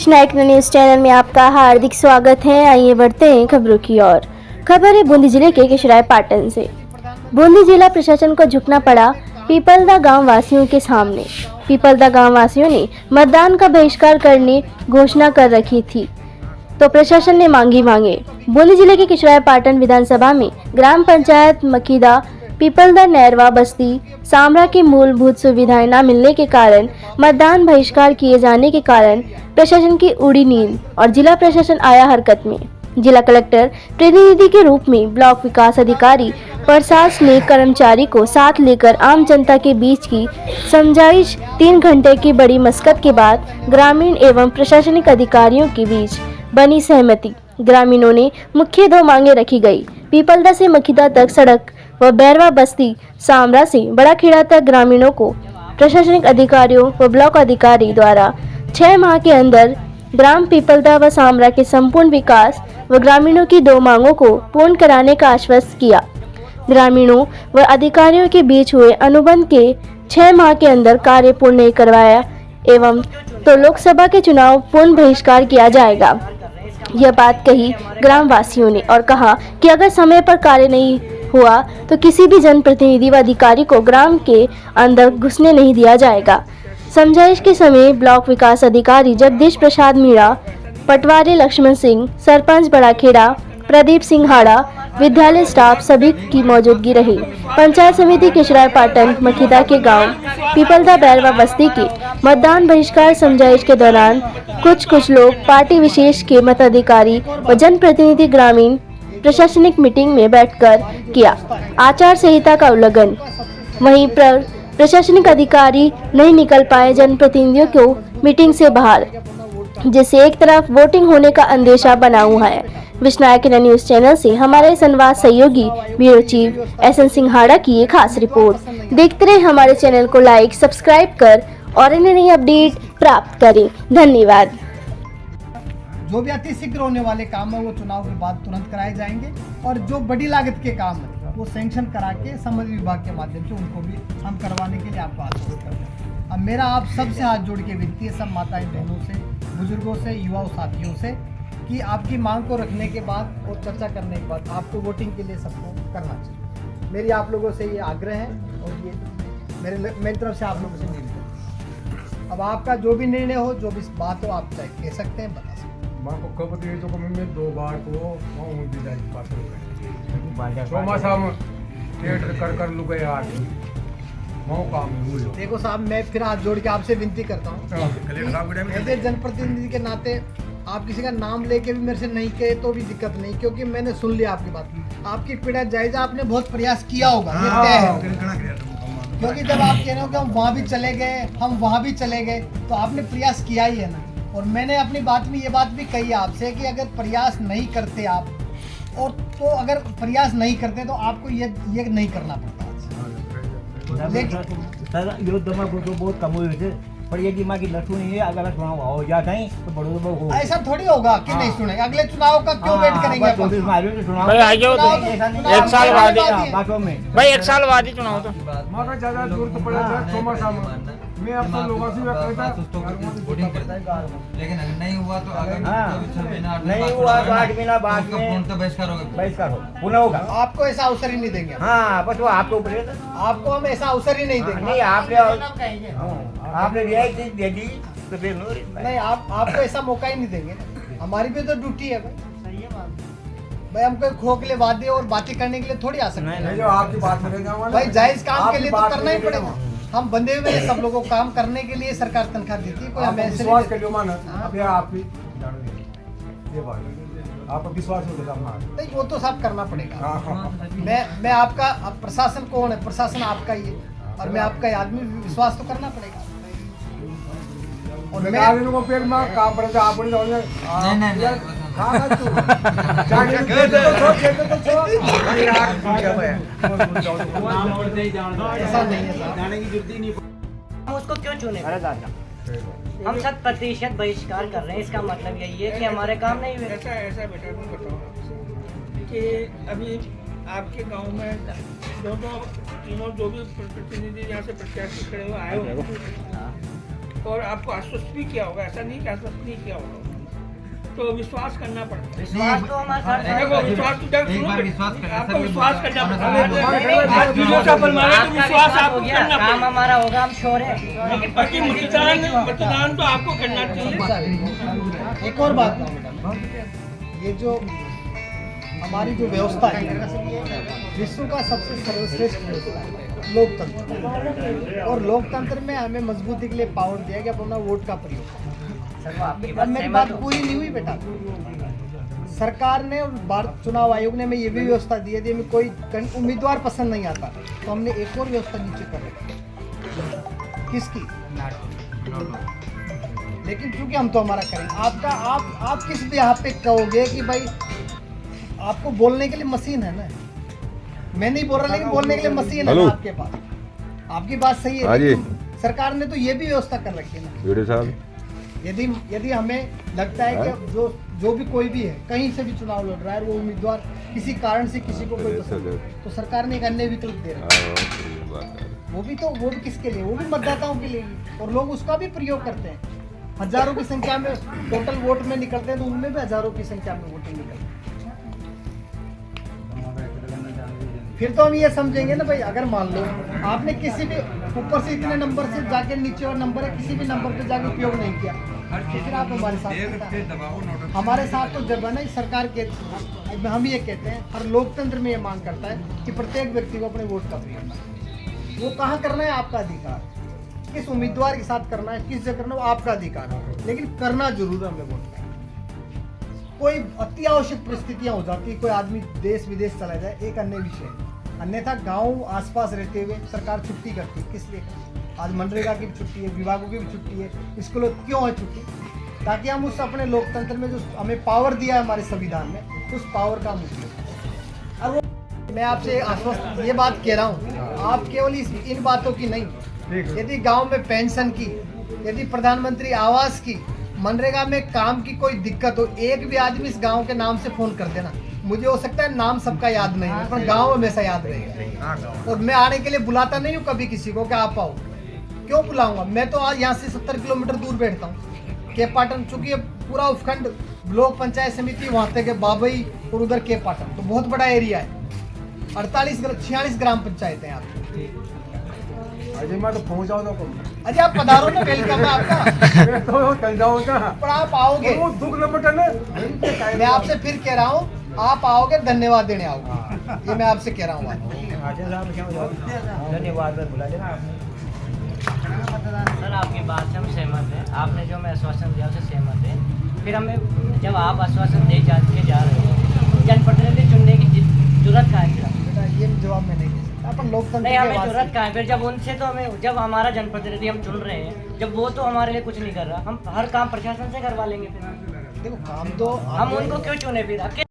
विश्नायक news channel में आपका हार्दिक स्वागत है। आइए बढ़ते हैं खबरों की ओर। खबर है बूंदी जिले के किशोराय पाटन से। बूंदी जिला प्रशासन को झुकना पड़ा पीपलदा गांव वासियों के सामने। पीपलदा गांव वासियों ने मतदान का बहिष्कार करने घोषणा कर रखी थी, तो प्रशासन ने मांगी मांगे। बूंदी जिले के किशोराय पाटन विधानसभा में ग्राम पंचायत मखीदा पीपलदा नैरवा बस्ती सामरा की मूलभूत सुविधाएं न मिलने के कारण मतदान बहिष्कार किए जाने के कारण प्रशासन की उड़ी नींद और जिला प्रशासन आया हरकत में। जिला कलेक्टर प्रतिनिधि के रूप में ब्लॉक विकास अधिकारी प्रशासनिक कर्मचारी को साथ लेकर आम जनता के बीच की समझाइश 3 घंटे की बड़ी मशक्कत के बाद ग्रामीण एवं प्रशासनिक अधिकारियों के बीच बनी सहमति। ग्रामीणों ने मुख्य 2 मांगे रखी गई। पीपलदा से मखीदा तक सड़क व बैरवा बस्ती सामरा से बड़ा खेड़ा तक ग्रामीणों को प्रशासनिक अधिकारियों व ब्लॉक अधिकारी द्वारा 6 माह के अंदर ग्राम पीपलदा व सामरा के संपूर्ण विकास व ग्रामीणों की 2 मांगों को पूर्ण कराने का आश्वस्त किया। ग्रामीणों व अधिकारियों के बीच हुए अनुबंध के 6 माह के अंदर कार्य पूर्ण नहीं करवाया एवं तो लोकसभा के चुनाव पूर्ण बहिष्कार किया जाएगा। यह बात कही ग्राम वासियों ने और कहा कि अगर समय पर कार्य नहीं हुआ तो किसी भी जनप्रतिनिधि व अधिकारी को ग्राम के अंदर घुसने नहीं दिया जाएगा। समझाइश के समय ब्लॉक विकास अधिकारी जगदीश प्रसाद मीणा, पटवारी लक्ष्मण सिंह, सरपंच बड़ाखेड़ा प्रदीप सिंघाड़ा, विद्यालय स्टाफ सभी की मौजूदगी रही। पंचायत समिति किशोराय पाटन मखीदा के गांव पीपलदा बैरवा बस्ती के मतदान बहिष्कार समझाइश के दौरान कुछ लोग पार्टी विशेष के मताधिकारी व जनप्रतिनिधि ग्रामीण प्रशासनिक मीटिंग में बैठकर किया आचार संहिता का उल्लंघन। वहीं प्रशासनिक अधिकारी नहीं निकल पाए जनप्रतिनिधियों को मीटिंग से बाहर, जिससे एक तरफ वोटिंग होने का अंदेशा बना हुआ है। विश्नायक न्यूज चैनल से हमारे संवाद सहयोगी ब्यूरो चीफ एसएन सिंघाड़ा की एक खास रिपोर्ट। देखते रहे हमारे चैनल को लाइक सब्सक्राइब कर और इन्हें नई अपडेट प्राप्त करें। धन्यवाद। जो भी अति शीघ्र होने वाले काम है वो चुनाव के बाद तुरंत कराए जाएंगे और जो बड़ी लागत के काम है वो सैंक्शन करा के समझ विभाग के माध्यम से उनको भी हम करवाने के लिए आपको आश्वस्त करते हैं। अब मेरा आप सबसे हाथ जोड़ के विनती है, सब माताएं बहनों से, बुजुर्गों से, युवाओं साथियों से, कि आपकी मांग को रखने के बाद और चर्चा करने के बाद आपको वोटिंग के लिए सबको करना चाहिए। मेरी आप लोगों से ये आग्रह है और ये मेरी तरफ से आप लोगों से निर्णय है। अब आपका जो भी निर्णय हो, जो भी बात हो, आप चाहे कह सकते हैं, बता सकते हैं। मां को कब दिए तो मैं 2 बार को मां दी जाए पास सोमासाम थिएटर कर लू गए आज मां काम हुई। देखो साहब, मैं फिर हाथ जोड़ के आपसे विनती करता हूँ, ऐसे जनप्रतिनिधि के नाते आप किसी का नाम लेके भी मेरे से नहीं कहे तो भी दिक्कत नहीं, क्योंकि मैंने सुन लिया आपकी बात। आपकी पीड़ा जायजा, आपने बहुत प्रयास किया होगा, क्योंकि जब आप कह रहे हो कि हम वहाँ भी चले गए, हम वहाँ भी चले गए, तो आपने प्रयास किया ही है ना। और मैंने अपनी बात में ये बात भी कही आपसे कि अगर प्रयास नहीं करते आप, और तो अगर प्रयास नहीं करते तो आपको ये नहीं करना पड़ता। लेकिन बहुत कम हुए थे, पर ये दिमाग की लठू नहीं है। अगर चुनाव हो जाता है तो बड़ो ऐसा थोड़ी होगा कि नहीं सुने। अगले चुनाव का क्यों वेट करेंगे अपन? भाई आ जाओ तो 1 साल बाद भाई 1 साल बाद ही चुनाव तो मां ज्यादा दूर तो पड़ा था सोमासाम। मैं अब तो लोगों से वोटिंग करता है, लेकिन अगर नहीं हुआ तो अगर नहीं हुआ तो 8 महीना बाद में तो बहिष्कार होगा। बहिष्कार हो पुनः होगा। आपको ऐसा अवसर ही नहीं देंगे। हाँ, बस वो आपके ऊपर है। आपको हम ऐसा अवसर ही नहीं देंगे। नहीं, आपने रियायत दे दी तो फिर नहीं, आपको ऐसा मौका ही नहीं देंगे। हमारी भी तो ड्यूटी है भाई, हम कोई खोखले वादे और बातें करने के लिए थोड़ी आ सकते हैं। जो आपकी बात में भाई जायज काम के लिए तो करना ही पड़ेगा। हम बंधे हुए हैं, सब लोगों को काम करने के लिए सरकार तनख्वाह देती है। कोई हमें विश्वास कर मान अब आपकी ये बात आपको विश्वास हो जाता नहीं, वो तो सब करना पड़ेगा। मैं आपका, अब प्रशासन कौन है? प्रशासन आपका ही है और मैं आपका आदमी, विश्वास तो करना पड़ेगा। और मैं को पेड़ में काम पड़ेगा आप नहीं ऐसा नहीं है। हम उसको क्यों चुने? हम 100% बहिष्कार कर रहे हैं। इसका मतलब यही है कि हमारे काम नहीं हुए। ऐसा बेटा मैं बताऊँ कि अभी आपके गांव में तीनों जो भी प्रतिनिधि यहाँ से प्रत्याशी खड़े हुए आए हुए, और आपको आश्वस्त भी किया होगा, ऐसा नहीं कि आश्वस्त नहीं किया होगा। तो विश्वास करना पड़ता है। विश्वास तो हमारा देखो, विश्वास तो जब एक बार सुनो, विश्वास करना, आपको सर, विश्वास करना पड़ता है। नहीं, आज वीडियो से अपन मारे तो विश्वास आपको हो गया, करना काम पड़ेगा। हमारा होगा, हम श्योर है। लेकिन बाकी मतदान तो आपको करना चाहिए। एक और बात कहूँ मैडम, ये जो हमारी जो व्यवस्था है विश्व का सबसे सर्वश्रेष्ठ व्यवस्था है लोकतंत्र, और लोकतंत्र में हमें मजबूती के लिए पावर दिया गया अपना वोट का प्रयोग करना। सर, वो आपकी अब बात मेरी सहमत बात हूँ। पूरी नहीं हुई बेटा। सरकार ने और भारत चुनाव आयोग ने हमें ये भी व्यवस्था दी है, यदि हमें कोई उम्मीदवार पसंद नहीं आता तो हमने एक और व्यवस्था नीचे कर रखी है। किसकी? लेकिन क्योंकि हम तो हमारा करेंगे, आपका आप किस भी यहाँ पे कहोगे कि भाई आपको बोलने के लिए मशीन है ना, मैं नहीं बोल रहा लेकिन बोलने के लिए मशीन है ना आपके पास। आपकी बात सही है, लेकिन सरकार ने तो ये भी व्यवस्था कर रखी है ना। यदि हमें लगता है कि जो भी कोई भी है कहीं से भी चुनाव लड़ रहा है, वो उम्मीदवार किसी कारण से किसी को कोई पसंद है, तो सरकार ने एक अन्य विकल्प दे रखा है। वो भी किसके लिए? वो भी मतदाताओं के लिए, और लोग उसका भी प्रयोग करते हैं। हजारों की संख्या में टोटल वोट में निकलते हैं, तो उनमें भी हजारों की संख्या में वोटिंग निकलती है। फिर तो हम ये समझेंगे ना भाई, अगर मान लो आपने किसी भी ऊपर से इतने नंबर से जाके नीचे और नंबर है किसी भी नंबर पे जाके उपयोग नहीं किया, तो फिर आप हमारे साथ हमारे साथ तो जब है ना सरकार के हम ये कहते हैं, हर लोकतंत्र में ये मांग करता है कि प्रत्येक व्यक्ति को अपने वोट का प्रयोग करना है। वो कहाँ करना है आपका अधिकार, किस उम्मीदवार के साथ करना है, किस जगह करना है, वो आपका अधिकार है, लेकिन करना जरूर हमें वोट का। कोई अति आवश्यक परिस्थितियां हो जाती है, कोई आदमी देश विदेश चला जाए, एक अन्य विषय है। अन्यथा गांव आसपास रहते हुए सरकार छुट्टी करती है, किस लिए? आज मनरेगा की भी छुट्टी है, विभागों की भी छुट्टी है, स्कूलों क्यों है छुट्टी? ताकि हम उस अपने लोकतंत्र में जो हमें पावर दिया है हमारे संविधान में, उस पावर का उपयोग करें। और वो मैं आपसे आश्वस्त ये बात कह रहा हूँ, आप केवल इन बातों की नहीं, यदि गाँव में पेंशन की, यदि प्रधानमंत्री आवास की, मनरेगा में काम की कोई दिक्कत हो, एक भी आदमी इस गांव के नाम से फोन कर देना। मुझे हो सकता है नाम सबका याद नहीं है, पर गांव हमेशा याद रहेगा। और मैं आने के लिए बुलाता नहीं हूँ कभी किसी को कि आप आओ, क्यों बुलाऊंगा? मैं तो आज यहाँ से 70 किलोमीटर दूर बैठता हूँ के पाटन, चूंकि ये पूरा उपखंड ब्लॉक पंचायत समिति वहाँ तक है, बाबई और उधर के पाटन, तो बहुत बड़ा एरिया है। 46 ग्राम पंचायत है यहाँ। अजय मैं तो पहुंच जाऊँ तो अजय आप पधारो ना, वेलकम है आपका। तो चल जाऊँ ना, पर आप आओगे, वो 2 किलोमीटर ना, मैं आपसे फिर कह रहा हूँ, आप आओगे धन्यवाद देने आओगे, ये मैं आपसे कह रहा हूँ। धन्यवाद बुला देना आपने। सर, आपकी बात से हम सहमत हैं। आपने जो हमें आश्वासन दिया उससे सहमत है। फिर हमें जब आप आश्वासन दे जा रहे हैं, जनप्रतिनिधि चुनने की जरूरत कहाँ है? बेटा ये जवाब मैं नहीं दे सकता, अपन लोकतंत्र नहीं, के हमें वास्ते- जरूरत कहाँ है? फिर जब उनसे तो हमें, जब हमारा जनप्रतिनिधि हम चुन रहे हैं, जब वो तो हमारे लिए कुछ नहीं कर रहा, हम हर काम प्रशासन से करवा लेंगे। फिर देखो काम तो हम उनको क्यों चुने? फिर